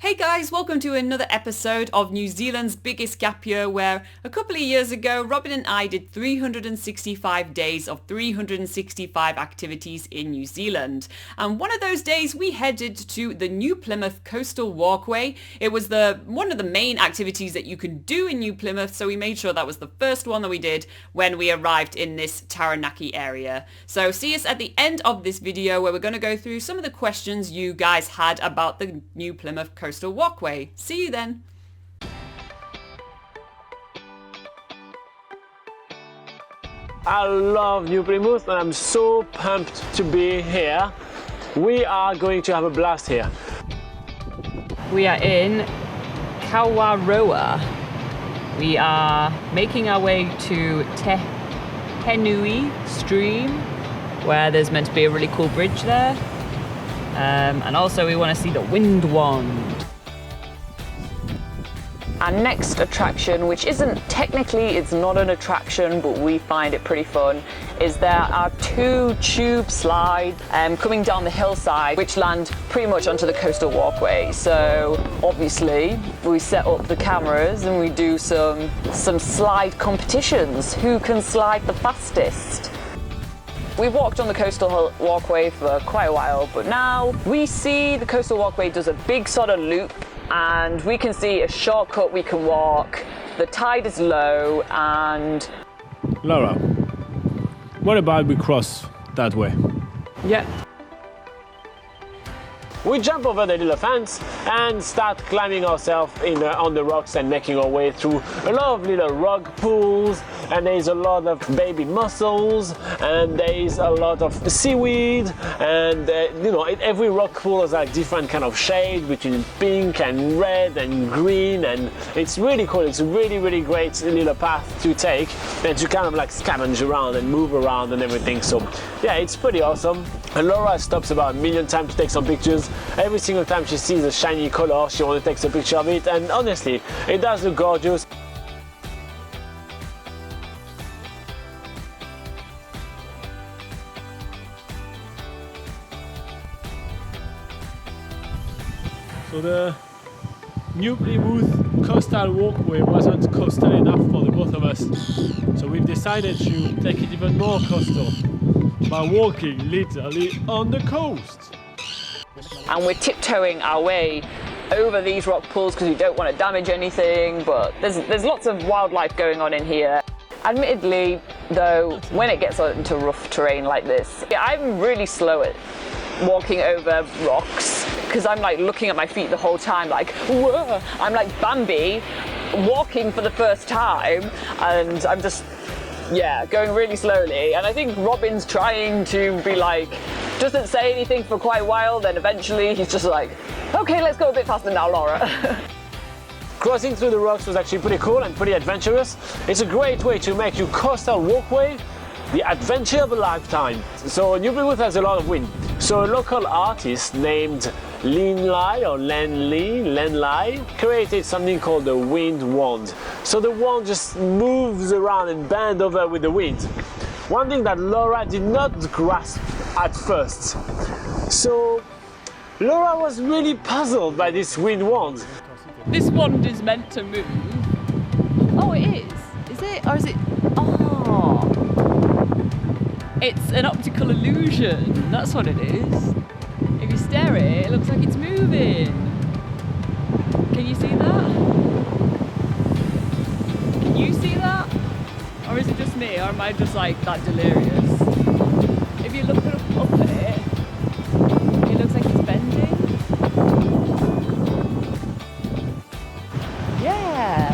Hey guys, welcome to another episode of New Zealand's Biggest Gap Year, where a couple of years ago Robin and I did 365 days of 365 activities in New Zealand. And one of those days we headed to the New Plymouth Coastal Walkway. It was one of the main activities that you can do in New Plymouth, so we made sure that was the first one that we did when we arrived in this Taranaki area. So see us at the end of this video where we're going to go through some of the questions you guys had about the New Plymouth Coastal Walkway. See you then. I love New Plymouth and I'm so pumped to be here. We are going to have a blast here. We are in Kawaroa. We are making our way to Te Henui Stream, where there's meant to be a really cool bridge there. And also we want to see the wind wand. Our next attraction, which isn't technically, it's not an attraction, but we find it pretty fun, is there are two tube slides coming down the hillside, which land pretty much onto the coastal walkway. So obviously we set up the cameras and we do some slide competitions. Who can slide the fastest? We've walked on the coastal walkway for quite a while, but now we see the coastal walkway does a big sort of loop and we can see a shortcut we can walk. The tide is low and... Laura, what about we cross that way? Yeah. We jump over the little fence and start climbing ourselves on the rocks and making our way through a lot of little rock pools, and there's a lot of baby mussels and there's a lot of seaweed, and every rock pool has a different kind of shade between pink and red and green, and it's really cool. It's a really great little path to take and to kind of like scavenge around and move around and everything. So yeah, it's pretty awesome. And Laura stops about 1 million times to take some pictures. Every single time she sees a shiny color, she wants to take a picture of it, and honestly, it does look gorgeous. So the New Plymouth Coastal Walkway wasn't coastal enough for the both of us, so we've decided to take it even more coastal by walking literally on the coast. And we're tiptoeing our way over these rock pools because we don't want to damage anything, but there's lots of wildlife going on in here. Admittedly, though, when it gets into rough terrain like this, I'm really slow at walking over rocks because I'm like looking at my feet the whole time, like, whoa! I'm like Bambi walking for the first time, and I'm just, going really slowly. And I think Robin's trying to be like, doesn't say anything for quite a while, then eventually he's just like, okay, let's go a bit faster now, Laura. Crossing through the rocks was actually pretty cool and pretty adventurous. It's a great way to make your coastal walkway the adventure of a lifetime. So New Plymouth has a lot of wind. So a local artist named Len Lai created something called the wind wand. So the wand just moves around and bends over with the wind. One thing that Laura did not grasp at first. So Laura was really puzzled by this wind wand. This wand is meant to move. Oh, it is? Is it? Or is it? Oh. It's an optical illusion. That's what it is. If you stare at it, it looks like it's moving. Can you see that? Can you see that? Or is it just me? Or am I just like that delirious? If you look up at it, it looks like it's bending. Yeah.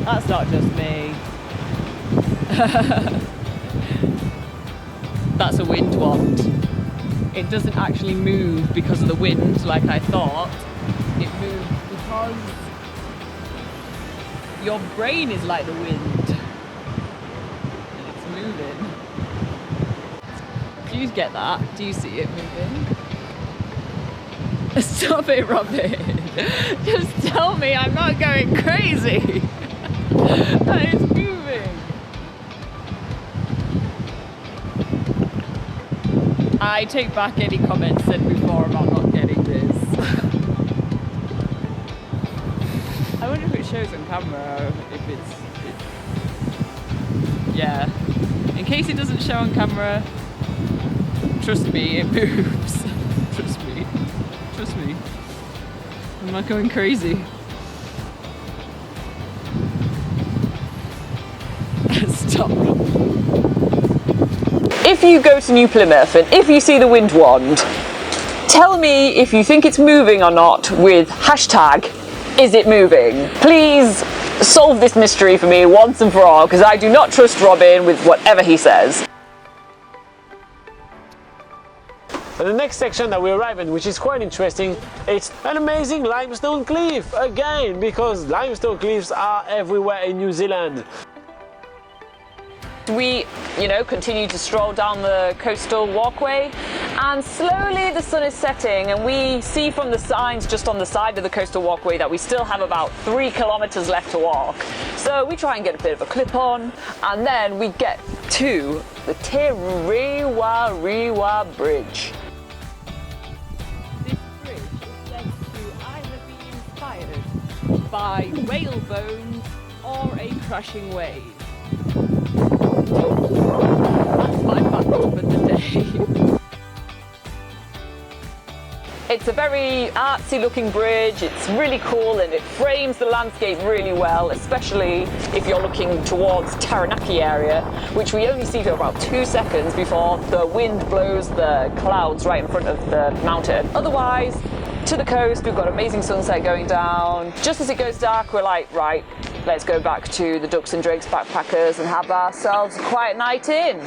That's not just me. That's a wind wand. It doesn't actually move because of the wind like I thought. It moves because your brain is like the wind. And it's moving. Do you get that? Do you see it moving? Stop it, Robin. Just tell me I'm not going crazy. That is moving. I take back any comments said before about not getting this. shows on camera, if it's yeah. In case it doesn't show on camera, trust me, it moves. Trust me. Trust me. I'm not going crazy. Stop. If you go to New Plymouth and if you see the wind wand, tell me if you think it's moving or not with hashtag is it moving. Please solve this mystery for me once and for all, because I do not trust Robin with whatever he says. And the next section that we arrive in, which is quite interesting, it's an amazing limestone cliff again, because limestone cliffs are everywhere in New Zealand. We, continue to stroll down the coastal walkway, and slowly the sun is setting, and we see from the signs just on the side of the coastal walkway that we still have about 3 kilometers left to walk. So we try and get a bit of a clip on, and then we get to the Rewa Bridge. This bridge is said to either be inspired by whale bones or a crashing wave. That's my fact for the day. It's a very artsy looking bridge, it's really cool and it frames the landscape really well, especially if you're looking towards Taranaki area, which we only see for about 2 seconds before the wind blows the clouds right in front of the mountain. Otherwise, to the coast, we've got amazing sunset going down. Just as it goes dark, we're like, right, let's go back to the Ducks and Drakes Backpackers and have ourselves a quiet night in.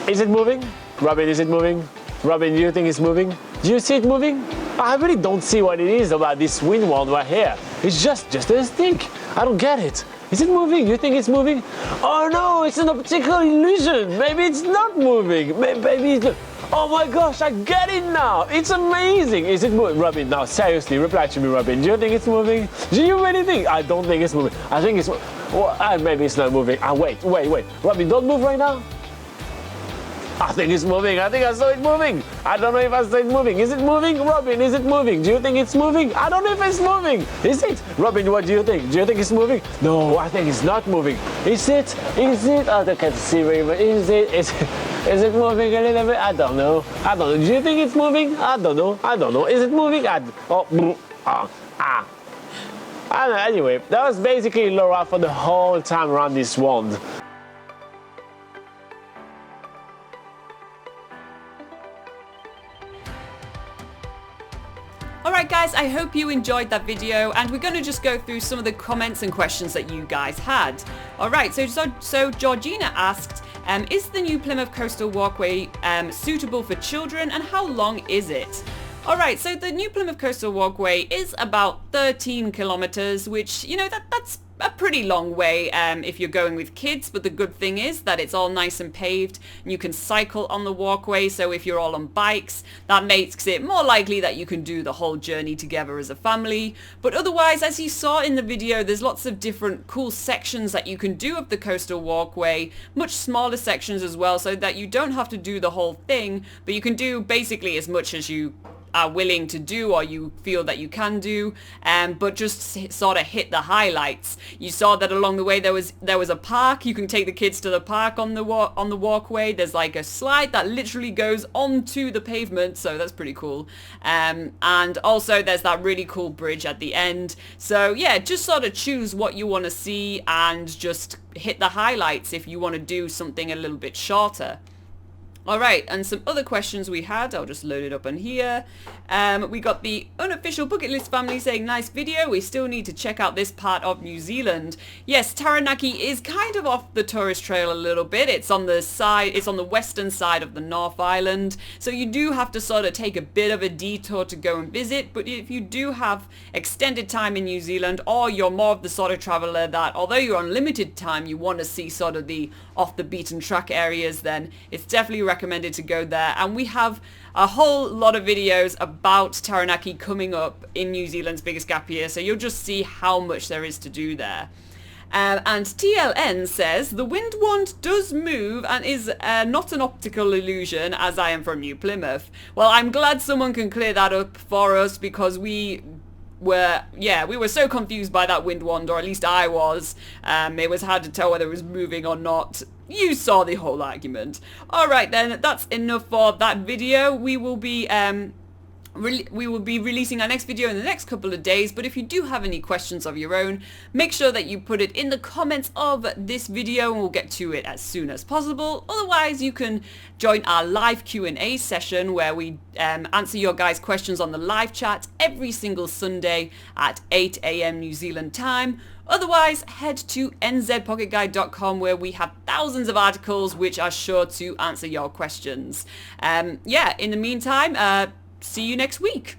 Is it moving? Robin, is it moving? Robin, do you think it's moving? Do you see it moving? I really don't see what it is about this wind wand right here. It's just a stick. I don't get it. Is it moving? You think it's moving? Oh no, it's an optical illusion. Maybe it's not moving. Maybe it's... Oh my gosh, I get it now. It's amazing. Is it moving? Robin, now seriously, reply to me, Robin. Do you think it's moving? Do you really think? I don't think it's moving. I think it's... Well, maybe it's not moving. Wait. Robin, don't move right now. I think it's moving. I think I saw it moving. I don't know if I saw it moving. Is it moving? Robin, is it moving? Do you think it's moving? I don't know if it's moving. Is it? Robin, what do you think? Do you think it's moving? No, I think it's not moving. Is it? Is it? I can't see very much. Is it? Is it moving a little bit? I don't know. Do you think it's moving? I don't know. Is it moving? I don't know. Anyway, that was basically Laura for the whole time around this wand. Alright guys, I hope you enjoyed that video, and we're going to just go through some of the comments and questions that you guys had. Alright, so Georgina asked, is the New Plymouth Coastal Walkway suitable for children, and how long is it? Alright, so the New Plymouth Coastal Walkway is about 13 kilometers, which, that's a pretty long way if you're going with kids, but the good thing is that it's all nice and paved and you can cycle on the walkway, so if you're all on bikes, that makes it more likely that you can do the whole journey together as a family. But otherwise, as you saw in the video, there's lots of different cool sections that you can do of the coastal walkway, much smaller sections as well, so that you don't have to do the whole thing, but you can do basically as much as you are willing to do or you feel that you can do, but just sort of hit the highlights. You saw that along the way there was a park. You can take the kids to the park on the walkway. There's like a slide that literally goes onto the pavement, so that's pretty cool. And also there's that really cool bridge at the end. So yeah, just sort of choose what you want to see and just hit the highlights if you want to do something a little bit shorter. Alright, and some other questions we had, I'll just load it up on here. We got the unofficial bucket list family saying, nice video, we still need to check out this part of New Zealand. Yes, Taranaki is kind of off the tourist trail a little bit. It's on the western side of the North Island, so you do have to sort of take a bit of a detour to go and visit, but if you do have extended time in New Zealand, or you're more of the sort of traveller that, although you're on limited time, you want to see sort of the off the beaten track areas, then it's definitely recommended to go there. And we have a whole lot of videos about Taranaki coming up in New Zealand's biggest gap year, so you'll just see how much there is to do there. And TLN says, the wind wand does move and is not an optical illusion, as I am from New Plymouth. Well, I'm glad someone can clear that up for us, because we we were so confused by that wind wand, or at least I was. It was hard to tell whether it was moving or not. You saw the whole argument. Alright then, that's enough for that video. We will be releasing our next video in the next couple of days, but if you do have any questions of your own, make sure that you put it in the comments of this video and we'll get to it as soon as possible. Otherwise, you can join our live Q&A session where we answer your guys' questions on the live chat every single Sunday at 8 a.m. New Zealand time. Otherwise, head to nzpocketguide.com where we have thousands of articles which are sure to answer your questions. In the meantime, see you next week.